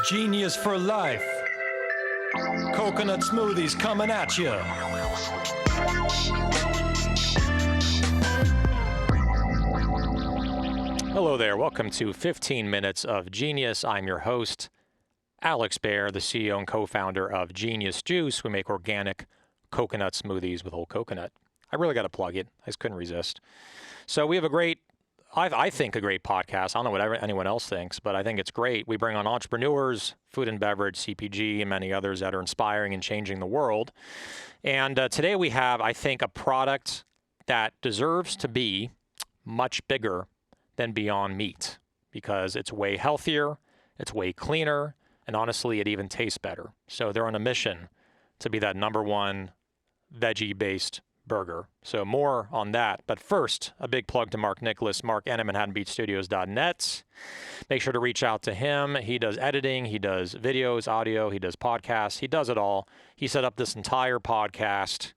Genius for life. Coconut smoothies coming at you. Hello there. Welcome to 15 Minutes of Genius. I'm your host, Alex Baer, the CEO and co-founder of Genius Juice. We make organic coconut smoothies with whole coconut. I really got to plug it. I just couldn't resist. So we have a great, I think, a great podcast. I don't know what anyone else thinks, but I think it's great. We bring on entrepreneurs, food and beverage, CPG, and many others that are inspiring and changing the world. And today we have, I think, a product that deserves to be much bigger than Beyond Meat because it's way healthier, it's way cleaner, and honestly, it even tastes better. So they're on a mission to be that number one veggie-based burger. So more on that. But first, a big plug to Mark Nicholas, Mark at ManhattanBeachStudios.net. Make sure to reach out to him. He does editing, he does videos, audio, he does podcasts, he does it all. He set up this entire podcast.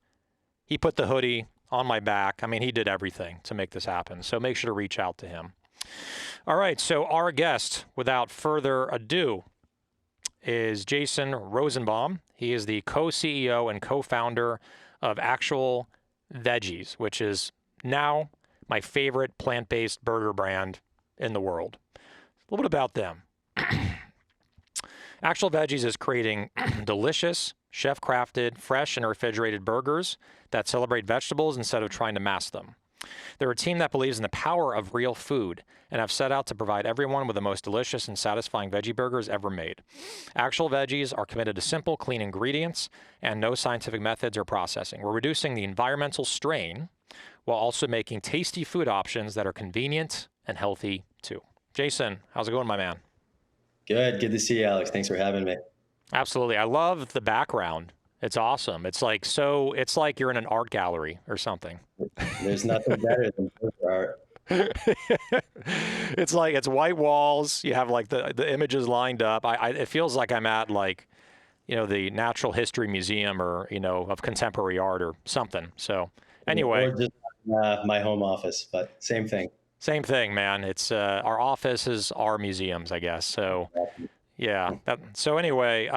He put the hoodie on my back. I mean, he did everything to make this happen. So make sure to reach out to him. All right, so our guest, without further ado, is Jason Rosenbaum. He is the co-CEO and co-founder of Actual Veggies, which is now my favorite plant-based burger brand in the world. A little bit about them. Actual Veggies is creating delicious, chef-crafted, fresh, and refrigerated burgers that celebrate vegetables instead of trying to mask them. They're a team that believes in the power of real food and have set out to provide everyone with the most delicious and satisfying veggie burgers ever made. Actual Veggies are committed to simple, clean ingredients and no scientific methods or processing. We're reducing the environmental strain while also making tasty food options that are convenient and healthy too. Jason, how's it going, my man? Good to see you, Alex. Thanks for having me. Absolutely. I love the background. It's awesome. It's like you're in an art gallery or something. There's nothing better than burger art. It's white walls. You have like the images lined up. It feels like I'm at like, the Natural History Museum or, of contemporary art or something. So anyway. Or just my home office, but same thing. Same thing, man. It's our offices are museums, I guess. So yeah. So anyway,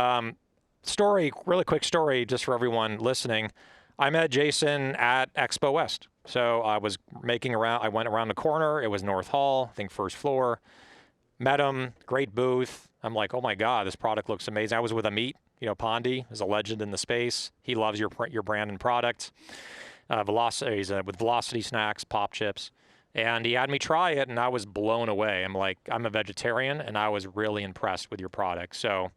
really quick story just for everyone listening. I met Jason at Expo West. So I went around the corner. It was North Hall, I think first floor. Met him, great booth. I'm like, oh my God, this product looks amazing. I was with Amit, Pondy is a legend in the space. He loves your brand and product. Velocity, he's with Velocity Snacks, Pop Chips. And he had me try it, and I was blown away. I'm a vegetarian, and I was really impressed with your product. So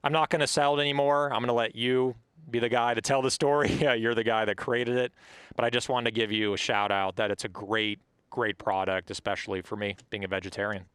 I'm not going to sell it anymore. I'm going to let you be the guy to tell the story. You're the guy that created it. But I just wanted to give you a shout out that it's a great, great product, especially for me being a vegetarian.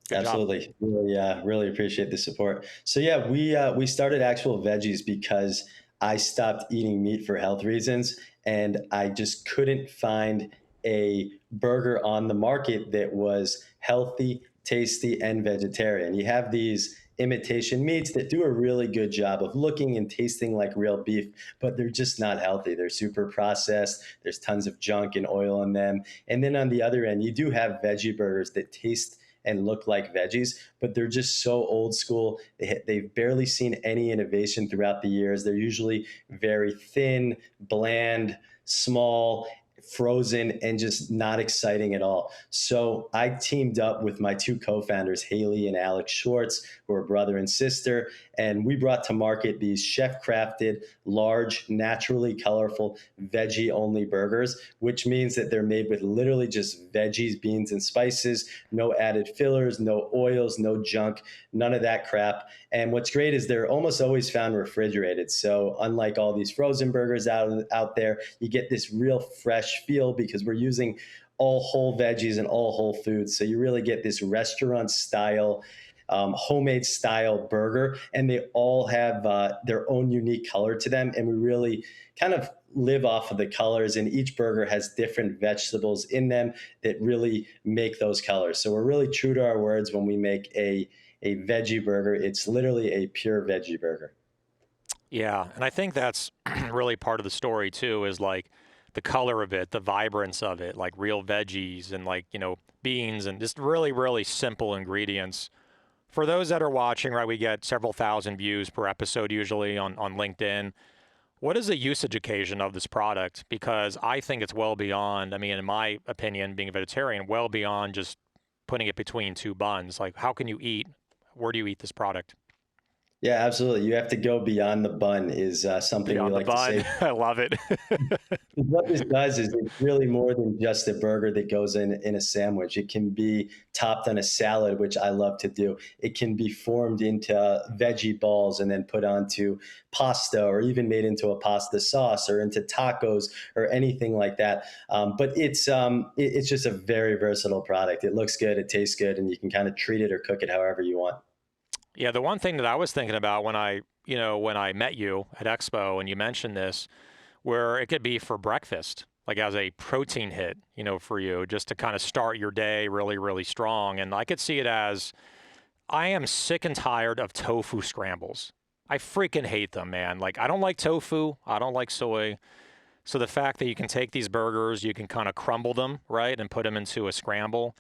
Good Absolutely. Really appreciate the support. So yeah, we started Actual Veggies because I stopped eating meat for health reasons, and I just couldn't find a burger on the market that was healthy, tasty, and vegetarian. You have these imitation meats that do a really good job of looking and tasting like real beef, but they're just not healthy. They're super processed. There's tons of junk and oil in them. And then on the other end, you do have veggie burgers that taste and look like veggies, but they're just so old school. They've barely seen any innovation throughout the years. They're usually very thin, bland, small, frozen, and just not exciting at all. So I teamed up with my two co-founders, Haley and Alex Schwartz, who are brother and sister, and we brought to market these chef-crafted, large, naturally colorful, veggie-only burgers, which means that they're made with literally just veggies, beans, and spices, no added fillers, no oils, no junk, none of that crap. And what's great is they're almost always found refrigerated. So unlike all these frozen burgers out there, you get this real fresh feel because we're using all whole veggies and all whole foods. So you really get this restaurant style, homemade style burger, and they all have their own unique color to them. And we really kind of live off of the colors, and each burger has different vegetables in them that really make those colors. So we're really true to our words when we make a veggie burger. It's literally a pure veggie burger. Yeah, and I think that's really part of the story too, is like the color of it, the vibrance of it, like real veggies and like, beans and just really, really simple ingredients For those that are watching, right, we get several thousand views per episode usually on LinkedIn. What is the usage occasion of this product? Because I think it's well beyond, I mean, in my opinion, being a vegetarian, well beyond just putting it between two buns. Like, how can you eat? Where do you eat this product? Yeah, absolutely. You have to go beyond the bun is something we Beyond the like to bun. say. I love it. What this does is it's really more than just a burger that goes in a sandwich. It can be topped on a salad, which I love to do. It can be formed into veggie balls and then put onto pasta, or even made into a pasta sauce, or into tacos, or anything like that. But it's just a very versatile product. It looks good, it tastes good, and you can kind of treat it or cook it however you want. Yeah, the one thing that I was thinking about when I met you at Expo and you mentioned this, where it could be for breakfast, like as a protein hit, for you, just to kind of start your day really, really strong. And I could see it as I am sick and tired of tofu scrambles. I freaking hate them, man. Like, I don't like tofu, I don't like soy. So the fact that you can take these burgers, you can kind of crumble them, right, and put them into a scramble.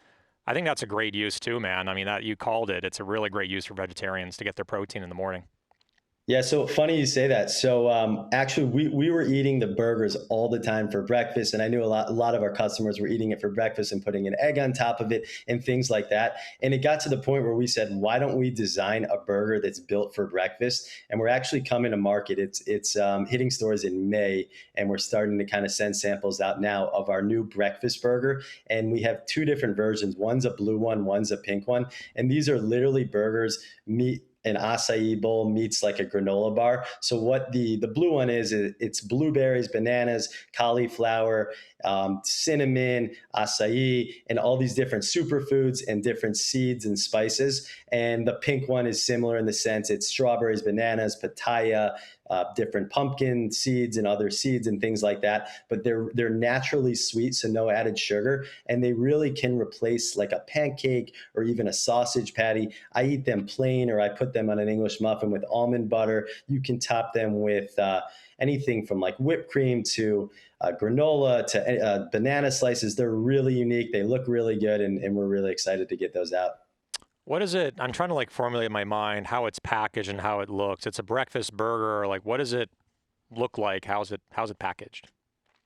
I think that's a great use too, man. I mean, that you called it. It's a really great use for vegetarians to get their protein in the morning. Yeah, so funny you say that. So actually, we were eating the burgers all the time for breakfast, and I knew a lot of our customers were eating it for breakfast and putting an egg on top of it and things like that. And it got to the point where we said, why don't we design a burger that's built for breakfast? And we're actually coming to market. It's hitting stores in May, and we're starting to kind of send samples out now of our new breakfast burger. And we have two different versions. One's a blue one, one's a pink one, and these are literally burgers meat. An acai bowl meets like a granola bar. So what the blue one is, it's blueberries, bananas, cauliflower, cinnamon, acai, and all these different superfoods and different seeds and spices. And the pink one is similar in the sense it's strawberries, bananas, pitaya, different pumpkin seeds and other seeds and things like that. But they're naturally sweet, so no added sugar, and they really can replace like a pancake or even a sausage patty. I eat them plain, or I put them on an English muffin with almond butter. You can top them with anything from like whipped cream to granola to banana slices. They're really unique. They look really good, and we're really excited to get those out. What is it? I'm trying to like formulate in my mind how it's packaged and how it looks. It's a breakfast burger. Like, what does it look like? How's it packaged?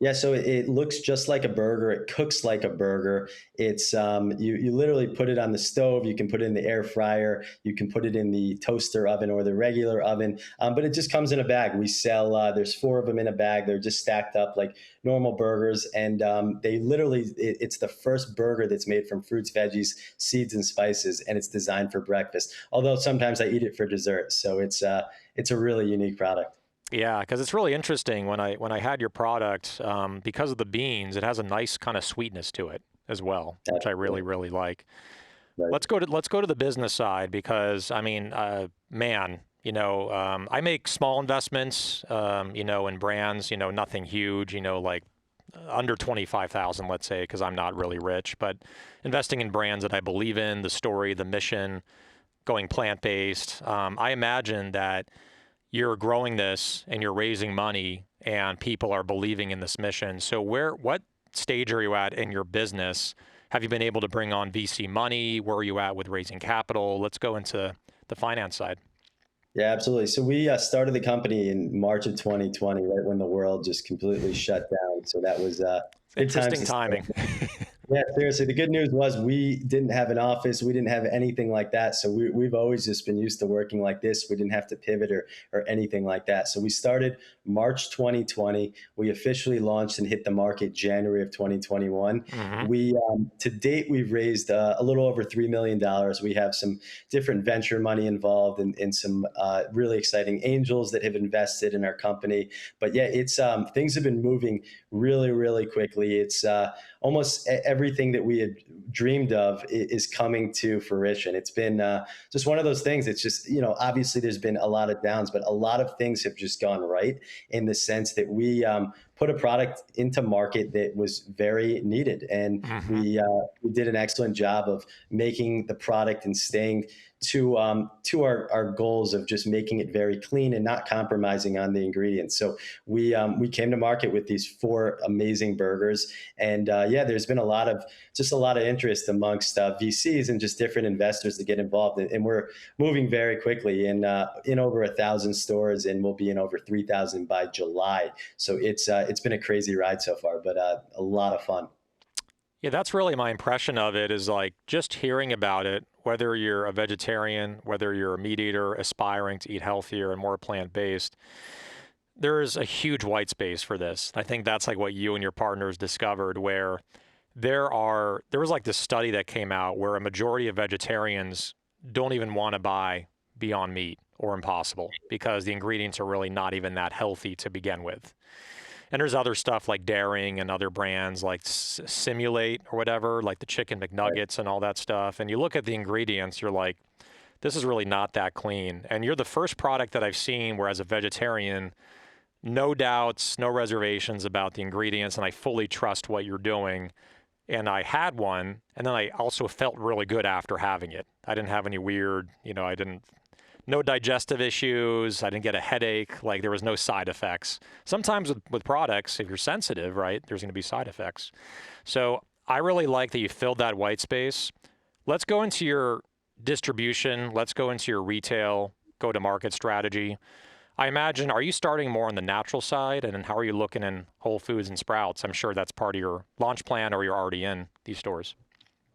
Yeah, so it looks just like a burger. It cooks like a burger. It's you literally put it on the stove. You can put it in the air fryer. You can put it in the toaster oven or the regular oven. But it just comes in a bag. We sell. There's four of them in a bag. They're just stacked up like normal burgers, and they literally it's the first burger that's made from fruits, veggies, seeds, and spices, and it's designed for breakfast. Although sometimes I eat it for dessert, so it's a really unique product. Yeah, because it's really interesting when I had your product, because of the beans, it has a nice kind of sweetness to it as well, which I really, really like. Right. Let's go to the business side because I mean, man, I make small investments, in brands, nothing huge, like under 25,000, let's say, because I'm not really rich, but investing in brands that I believe in, the story, the mission, going plant-based. I imagine that you're growing this and you're raising money and people are believing in this mission. So what stage are you at in your business? Have you been able to bring on VC money? Where are you at with raising capital? Let's go into the finance side. Yeah, absolutely. So we started the company in March of 2020, right when the world just completely shut down. So that was good times Interesting to start. timing. Yeah, seriously. The good news was we didn't have an office. We didn't have anything like that. So we've always just been used to working like this. We didn't have to pivot or anything like that. So we started March 2020. We officially launched and hit the market January of 2021. Hmm. To date, we've raised a little over $3 million. We have some different venture money involved and some really exciting angels that have invested in our company. But yeah, it's things have been moving really, really quickly. It's almost everything that we had dreamed of is coming to fruition. It's been just one of those things. It's just, obviously there's been a lot of downs, but a lot of things have just gone right in the sense that we put a product into market that was very needed. And we did an excellent job of making the product and staying to our goals of just making it very clean and not compromising on the ingredients. So we came to market with these 4 amazing burgers, and there's been a lot of interest amongst VCs and just different investors to get involved, and we're moving very quickly in over 1,000 stores, and we'll be in over 3,000 by July. So it's been a crazy ride so far, but a lot of fun. Yeah, that's really my impression of it, is like just hearing about it, whether you're a vegetarian, whether you're a meat eater aspiring to eat healthier and more plant-based, there's a huge white space for this. I think that's like what you and your partners discovered, where there was like this study that came out where a majority of vegetarians don't even want to buy Beyond Meat or Impossible because the ingredients are really not even that healthy to begin with. And there's other stuff like Daring and other brands like Simulate or whatever, like the chicken McNuggets and all that stuff. And you look at the ingredients, you're like, this is really not that clean. And you're the first product that I've seen where, as a vegetarian, no doubts, no reservations about the ingredients, and I fully trust what you're doing. And I had one, and then I also felt really good after having it. I didn't have any weird, no digestive issues. I didn't get a headache. Like, there was no side effects. Sometimes with products, if you're sensitive, right, there's going to be side effects. So I really like that you filled that white space. Let's go into your distribution. Let's go into your retail go-to-market strategy. I imagine, are you starting more on the natural side? And then how are you looking in Whole Foods and Sprouts? I'm sure that's part of your launch plan, or you're already in these stores.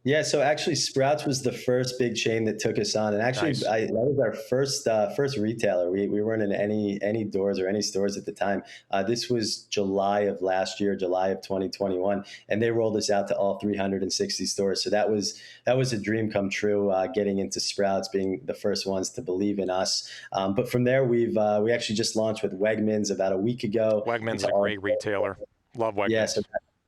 Yeah, so actually, Sprouts was the first big chain that took us on, and actually, Nice. that was our first retailer. We weren't in any doors or any stores at the time. This was July of last year, July of 2021, and they rolled us out to all 360 stores. So that was a dream come true. Getting into Sprouts, being the first ones to believe in us. But from there, we actually just launched with Wegmans about a week ago. Wegmans is a great retailer. Love Wegmans. Yeah,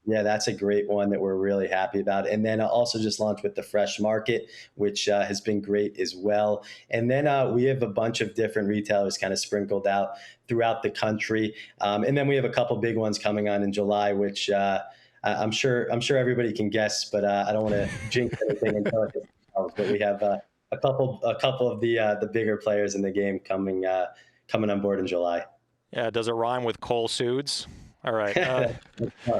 yeah, that's a great one that we're really happy about. And then also just launched with the Fresh Market, which has been great as well. And then we have a bunch of different retailers kind of sprinkled out throughout the country. And then we have a couple big ones coming on in July, which I'm sure everybody can guess, but I don't want to jinx anything until it gets out. But we have a couple of the bigger players in the game coming on board in July. Yeah, does it rhyme with Cole Sudes? All right.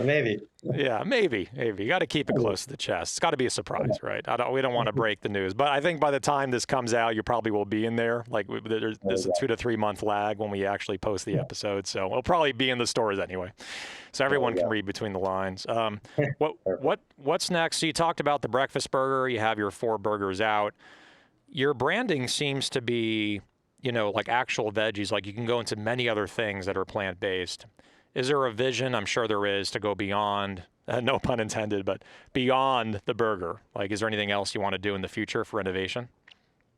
Maybe. Yeah, maybe. You got to keep it close to the chest. It's got to be a surprise, right? We don't want to break the news, but I think by the time this comes out, you probably will be in there. Like, there's a 2 to 3 month lag when we actually post the episode, so we'll probably be in the stores anyway, so everyone can read between the lines. What's next? So you talked about the breakfast burger. You have your 4 burgers out. Your branding seems to be, like actual veggies. Like, you can go into many other things that are plant-based. Is there a vision? I'm sure there is, to go beyond, no pun intended, but beyond the burger. Like, is there anything else you want to do in the future for innovation?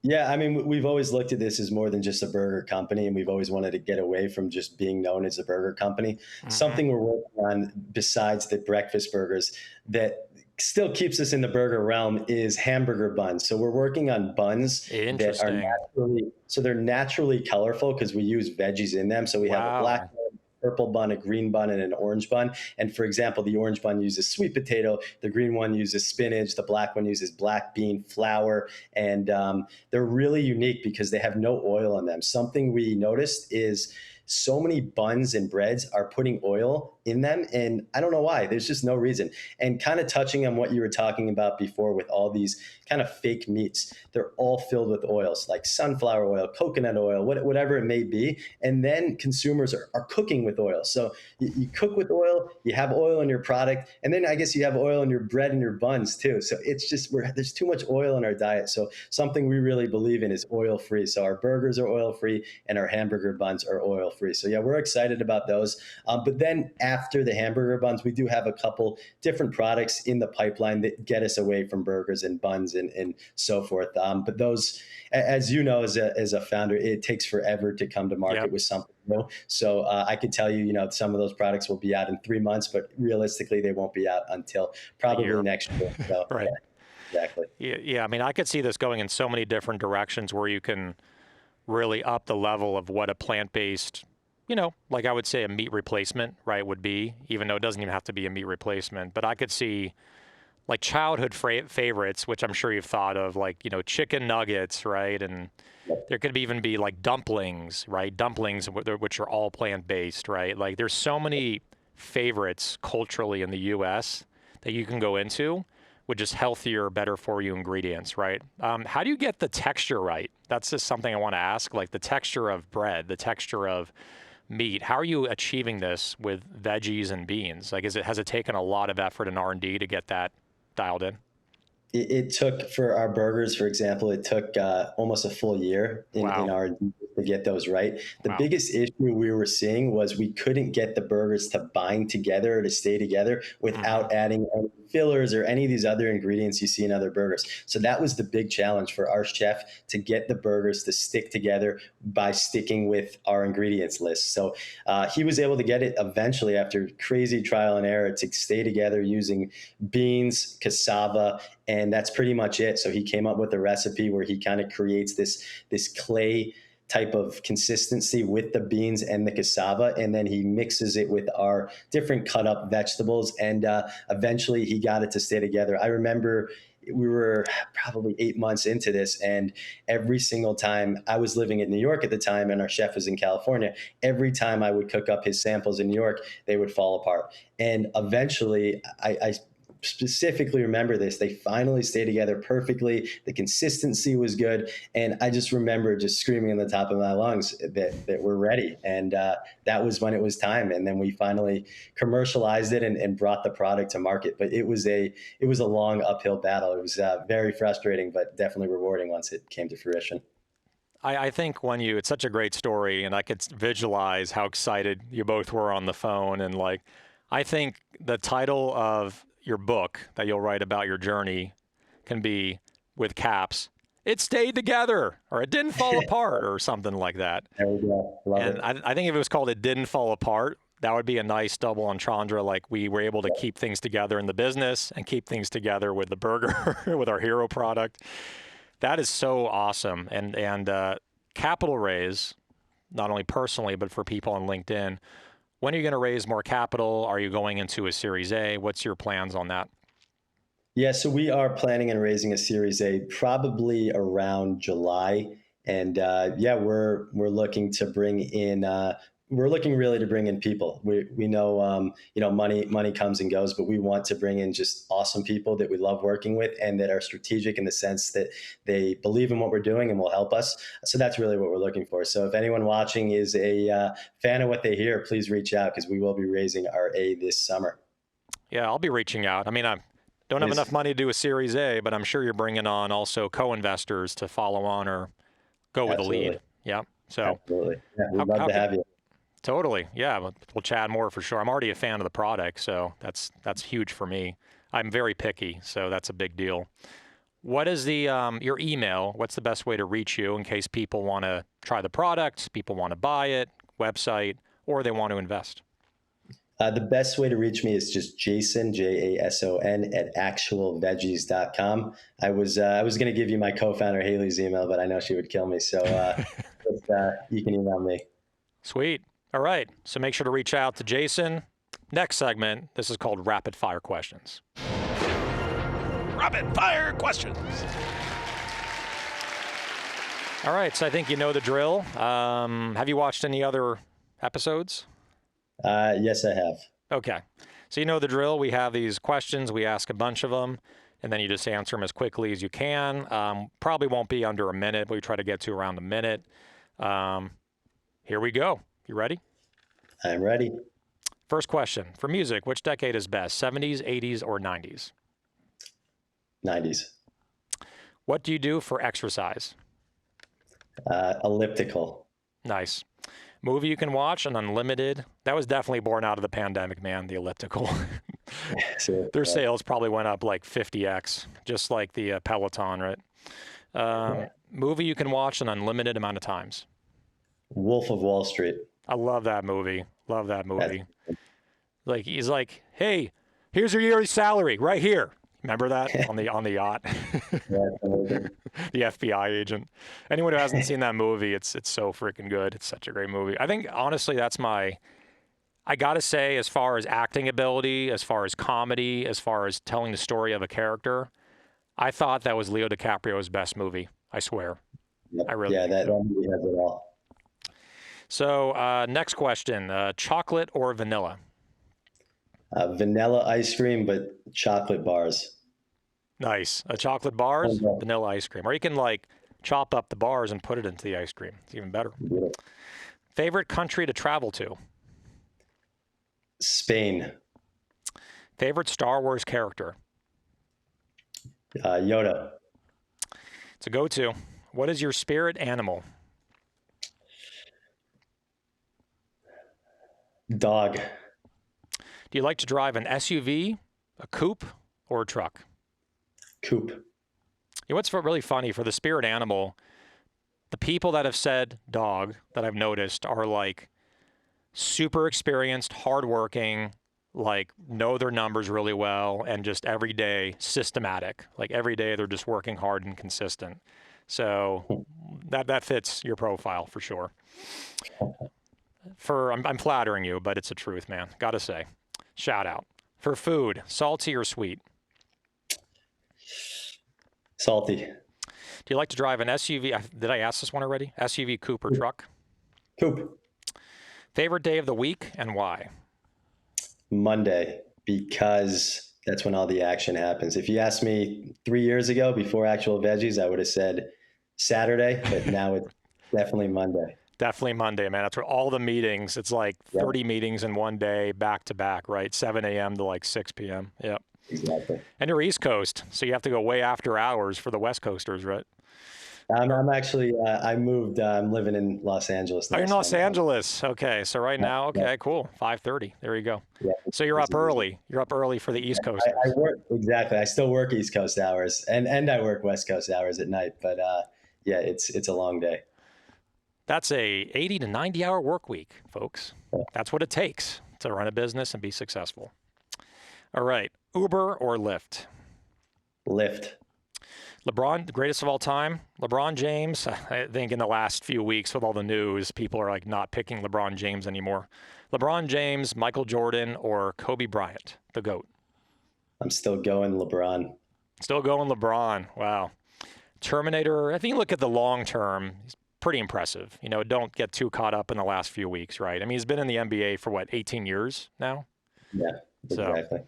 Yeah, I mean, we've always looked at this as more than just a burger company, and we've always wanted to get away from just being known as a burger company. Mm-hmm. Something we're working on besides the breakfast burgers that still keeps us in the burger realm is hamburger buns. So we're working on buns that are they're naturally colorful because we use veggies in them. So we have a black one, purple bun, a green bun, and an orange bun. And for example, the orange bun uses sweet potato, the green one uses spinach, the black one uses black bean flour, and they're really unique because they have no oil in them. Something we noticed is so many buns and breads are putting oil in them, and I don't know why. There's just no reason. And kind of touching on what you were talking about before with all these kind of fake meats, they're all filled with oils like sunflower oil, coconut oil, whatever it may be. And then consumers are cooking with oil. So you cook with oil, you have oil in your product, and then I guess you have oil in your bread and your buns too. So it's just there's too much oil in our diet. So something we really believe in is oil-free. So our burgers are oil-free and our hamburger buns are oil-free. So yeah, we're excited about those. But then after the hamburger buns, we do have a couple different products in the pipeline that get us away from burgers and buns and so forth. But those, as you know, as a founder, it takes forever to come to market with something new. So I could tell you, some of those products will be out in 3 months, but realistically, they won't be out until probably next year. So, right. Yeah, exactly. Yeah. I mean, I could see this going in so many different directions where you can really up the level of what a plant-based like I would say a meat replacement, right, would be, even though it doesn't even have to be a meat replacement. But I could see like childhood favorites, which I'm sure you've thought of, like, chicken nuggets, right? And there could even be like dumplings, right? Dumplings, which are all plant-based, right? Like there's so many favorites culturally in the U.S. that you can go into with just healthier, better for you ingredients, right? How do you get the texture right? That's just something I want to ask, like the texture of bread, the texture of meat. How are you achieving this with veggies and beans? Like, has it taken a lot of effort and R&D to get that dialed in? It took, for our burgers, for example, it took almost a full year in Wow. our to get those right. The Wow. biggest issue we were seeing was we couldn't get the burgers to bind together or to stay together Mm-hmm. without adding any fillers or any of these other ingredients you see in other burgers. So that was the big challenge for our chef, to get the burgers to stick together by sticking with our ingredients list. So he was able to get it eventually, after crazy trial and error, to stay together using beans, cassava, and that's pretty much it. So he came up with a recipe where he kind of creates this clay type of consistency with the beans and the cassava, and then he mixes it with our different cut up vegetables, and eventually he got it to stay together. I remember we were probably 8 months into this, and every single time, I was living in New York at the time and our chef was in California, every time I would cook up his samples in New York, they would fall apart. And eventually I specifically remember this. They finally stayed together perfectly. The consistency was good. And I just remember just screaming in the top of my lungs that we're ready. And that was when it was time. And then we finally commercialized it and brought the product to market. But it was a long uphill battle. It was very frustrating, but definitely rewarding once it came to fruition. I think it's such a great story, and I could visualize how excited you both were on the phone. And like, I think the title of your book that you'll write about your journey can be, with caps, "It stayed together," or "It didn't fall apart," or something like that. There we go. Love And it. I think if it was called "It Didn't Fall Apart," that would be a nice double entendre. Like, we were able to keep things together in the business and keep things together with the burger, with our hero product. That is so awesome. And capital raise, not only personally, but for people on LinkedIn. When are you going to raise more capital? Are you going into a Series A? What's your plans on that? Yeah, so we are planning on raising a Series A probably around July, and yeah, we're looking to bring in. We're looking really to bring in people. We know, money comes and goes, but we want to bring in just awesome people that we love working with and that are strategic in the sense that they believe in what we're doing and will help us. So that's really what we're looking for. So if anyone watching is a fan of what they hear, please reach out, because we will be raising our A this summer. Yeah, I'll be reaching out. I mean, I don't have enough Please. money to do a Series A, but I'm sure you're bringing on also co-investors to follow on or go with the lead. Absolutely. Yeah. So Absolutely. Yeah, we'd how love how to could have you. totally, yeah, we'll chat more for sure. I'm already a fan of the product, so that's huge for me. I'm very picky, so that's a big deal. What is the your email? What's the best way to reach you in case people want to try the product, people want to buy it, website, or they want to invest? The best way to reach me is just Jason, Jason, at actualveggies.com. I was going to give you my co-founder Haley's email, but I know she would kill me. So you can email me. Sweet. All right. So make sure to reach out to Jason. Next segment, this is called Rapid Fire Questions. Rapid Fire Questions. All right. So I think you know the drill. Have you watched any other episodes? Yes, I have. Okay. So you know the drill. We have these questions. We ask a bunch of them, and then you just answer them as quickly as you can. Probably won't be under a minute, but we try to get to around a minute. Here we go. You ready? I'm ready. First question. For music, which decade is best, 70s, 80s, or 90s? 90s. What do you do for exercise? Elliptical. Nice. Movie you can watch, an unlimited. That was definitely born out of the pandemic, man, the elliptical. So, Their sales probably went up like 50x, just like the Peloton, right? Movie you can watch an unlimited amount of times. Wolf of Wall Street. I love that movie. Love that movie. That's, Like, he's like, hey, here's your yearly salary right here. Remember that on the yacht? Yeah, amazing. The FBI agent. Anyone who hasn't seen that movie, it's so freaking good. It's such a great movie. I think honestly, I gotta say, as far as acting ability, as far as comedy, as far as telling the story of a character, I thought that was Leo DiCaprio's best movie. I swear. Yep. I really Yeah, think that so. movie has it all. So, next question: chocolate or vanilla? Vanilla ice cream, but chocolate bars. Nice. Chocolate bars, Oh, vanilla ice cream, or you can like chop up the bars and put it into the ice cream. It's even better. no. Favorite country to travel to? Spain. Favorite Star Wars character? Yoda. It's a go-to. What is your spirit animal? Dog. Do you like to drive an SUV, a coupe, or a truck? Coupe. You know what's really funny for the spirit animal? The people that have said dog that I've noticed are like super experienced, hardworking, like know their numbers really well, and just every day systematic. Like every day they're just working hard and consistent. So that fits your profile for sure. I'm flattering you, but it's the truth, man. Gotta say, shout out. For food, salty or sweet? Salty. Do you like to drive an SUV? Did I ask this one already? SUV, coupe, or truck? Coupe. Favorite day of the week and why? Monday, because that's when all the action happens. If you asked me 3 years ago before actual veggies, I would have said Saturday, but now it's definitely Monday. Definitely Monday, man. That's where all the meetings, it's like Yep. 30 meetings in one day, back to back, right? 7 a.m. to like 6 p.m. Yep. Exactly. And you're East Coast, so you have to go way after hours for the West Coasters, right? I'm actually, I moved, I'm living in Los Angeles Oh, now. you're in so Los Angeles. Okay, so right now, yeah, okay, cool. 5:30. There you go. yeah, So you're it's up easy. early. You're up early for the East I Coasters. work, exactly. I still work East Coast hours and I work West Coast hours at night, but yeah, it's a long day. That's a 80 to 90 hour work week, folks. That's what it takes to run a business and be successful. All right, Uber or Lyft? Lyft. LeBron, the greatest of all time. LeBron James, I think in the last few weeks with all the news, people are like not picking LeBron James anymore. LeBron James, Michael Jordan, or Kobe Bryant, the GOAT? I'm still going LeBron. Still going LeBron. Wow. Terminator, I think you look at the long term, he's pretty impressive. You know, don't get too caught up in the last few weeks, right? I mean, he's been in the NBA for what, 18 years now? Yeah, So exactly.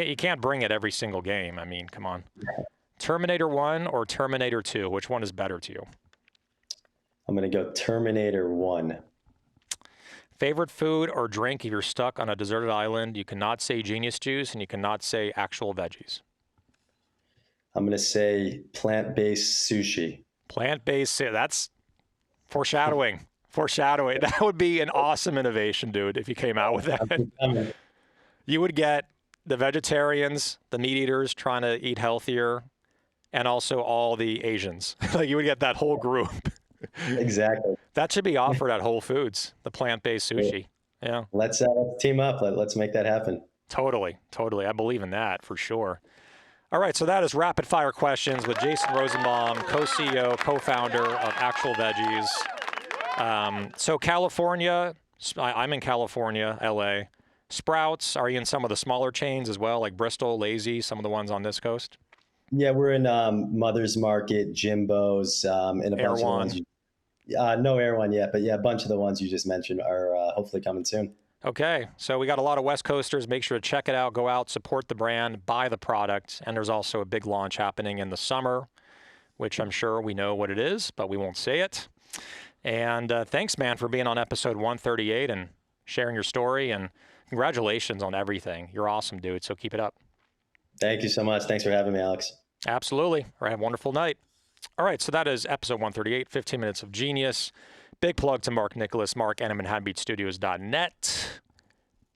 you can't bring it every single game. I mean, come on. Terminator 1 or Terminator 2? Which one is better to you? I'm going to go Terminator 1. Favorite food or drink if you're stuck on a deserted island? You cannot say genius juice and you cannot say actual veggies. I'm going to say plant-based sushi. Plant-based, that's foreshadowing. Foreshadowing. That would be an awesome innovation, dude, if you came out with that. You would get the vegetarians, the meat eaters trying to eat healthier, and also all the Asians. Like you would get that whole group. Exactly. That should be offered at Whole Foods, the plant-based sushi. Yeah, Let's team up. Let's make that happen. totally. I believe in that for sure. All right, so that is rapid fire questions with Jason Rosenbaum, co-CEO, co-founder of Actual Veggies. So California, I'm in California, LA. Sprouts, are you in some of the smaller chains as well, like Bristol, Lazy, some of the ones on this coast? Yeah, we're in Mother's Market, Jimbo's, and a Air bunch of the One. ones. No Air One yet, but yeah, a bunch of the ones you just mentioned are hopefully coming soon. Okay, so we got a lot of West Coasters. Make sure to check it out. Go out, support the brand, buy the product. And there's also a big launch happening in the summer, which I'm sure we know what it is, but we won't say it. And thanks, man, for being on episode 138 and sharing your story. And congratulations on everything. You're awesome, dude. So keep it up. Thank you so much. Thanks for having me, Alex. Absolutely. All right, have a wonderful night. All right, so that is episode 138, 15 Minutes of Genius. Big plug to Mark Nicholas, Mark, animathabitstudios.net.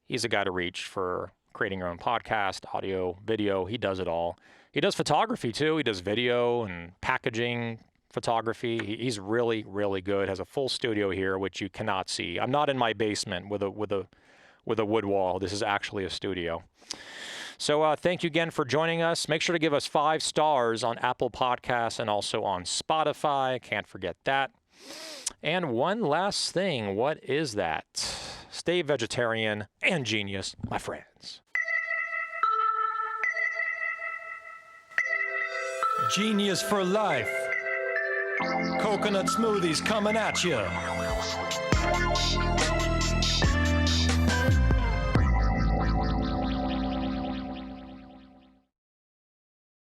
He's a guy to reach for creating your own podcast, audio, video. He does it all. He does photography too. He does video and packaging photography. He's really, really good. Has a full studio here, which you cannot see. I'm not in my basement with a wood wall. This is actually a studio. So thank you again for joining us. Make sure to give us 5 stars on Apple Podcasts and also on Spotify. Can't forget that. And one last thing. What is that? Stay vegetarian and genius, my friends. Genius for life. Coconut smoothies coming at you.